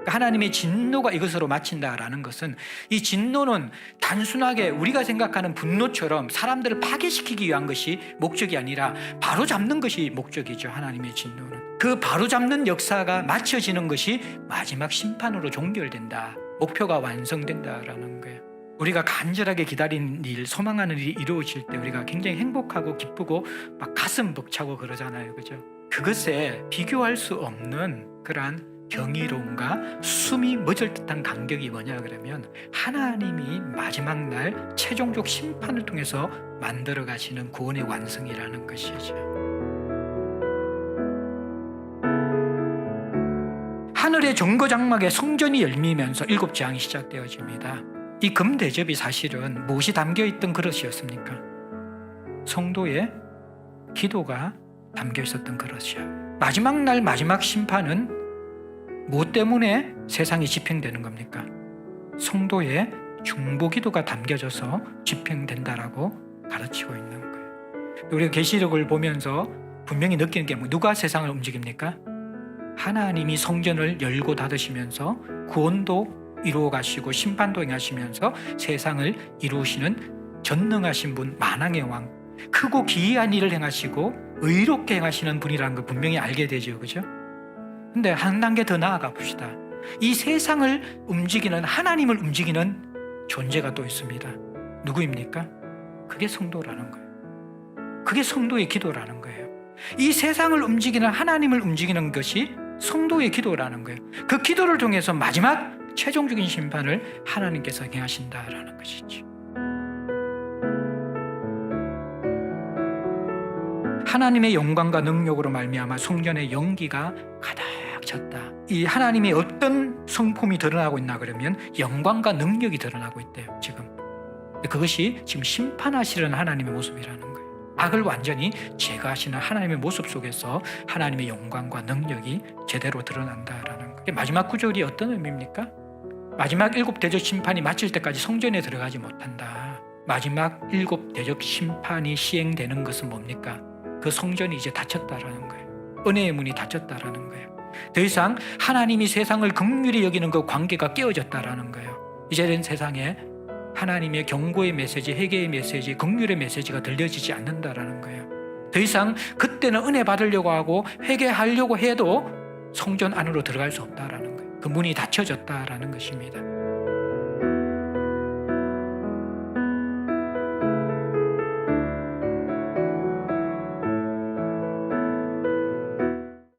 하나님의 진노가 이것으로 마친다라는 것은, 이 진노는 단순하게 우리가 생각하는 분노처럼 사람들을 파괴시키기 위한 것이 목적이 아니라 바로잡는 것이 목적이죠. 하나님의 진노는 그 바로잡는 역사가 마쳐지는 것이 마지막 심판으로 종결된다, 목표가 완성된다라는 거예요. 우리가 간절하게 기다린 일, 소망하는 일이 이루어질 때 우리가 굉장히 행복하고 기쁘고 막 가슴 벅차고 그러잖아요, 그죠? 그것에 비교할 수 없는 그러한 경이로움과 숨이 멎을 듯한 감격이 뭐냐 그러면, 하나님이 마지막 날 최종적 심판을 통해서 만들어 가시는 구원의 완성이라는 것이죠. 하늘의 정거장막에 성전이 열리면서 7재앙이 시작되어집니다. 이 금대접이 사실은 무엇이 담겨있던 그릇이었습니까? 성도의 기도가 담겨 있었던 그릇이요. 마지막 날 마지막 심판은 무엇 때문에 세상이 집행되는 겁니까? 성도의 중보기도가 담겨져서 집행된다라고 가르치고 있는 거예요. 우리가 계시록을 보면서 분명히 느끼는 게 누가 세상을 움직입니까? 하나님이 성전을 열고 닫으시면서 구원도 이루어 가시고 심판도 행하시면서 세상을 이루시는 전능하신 분, 만왕의 왕, 크고 기이한 일을 행하시고 의롭게 행하시는 분이라는 걸 분명히 알게 되죠, 그죠? 근데 한 단계 더 나아가 봅시다. 이 세상을 움직이는, 하나님을 움직이는 존재가 또 있습니다. 누구입니까? 그게 성도라는 거예요. 그게 성도의 기도라는 거예요. 이 세상을 움직이는, 하나님을 움직이는 것이 성도의 기도라는 거예요. 그 기도를 통해서 마지막 최종적인 심판을 하나님께서 행하신다라는 것이죠. 하나님의 영광과 능력으로 말미암아 성전의 연기가 가득 찼다. 이 하나님의 어떤 성품이 드러나고 있나 그러면 영광과 능력이 드러나고 있대요, 지금. 그것이 지금 심판하시는 하나님의 모습이라는 거예요. 악을 완전히 제거하시는 하나님의 모습 속에서 하나님의 영광과 능력이 제대로 드러난다라는 거예요. 마지막 구절이 어떤 의미입니까? 마지막 7대접 심판이 마칠 때까지 성전에 들어가지 못한다. 마지막 7대접 심판이 시행되는 것은 뭡니까? 그 성전이 이제 닫혔다라는 거예요. 은혜의 문이 닫혔다라는 거예요. 더 이상 하나님이 세상을 긍휼히 여기는 그 관계가 깨어졌다라는 거예요. 이제는 세상에 하나님의 경고의 메시지, 회개의 메시지, 긍휼의 메시지가 들려지지 않는다라는 거예요. 더 이상 그때는 은혜 받으려고 하고 회개하려고 해도 성전 안으로 들어갈 수 없다라는 거예요. 그 문이 닫혀졌다라는 것입니다.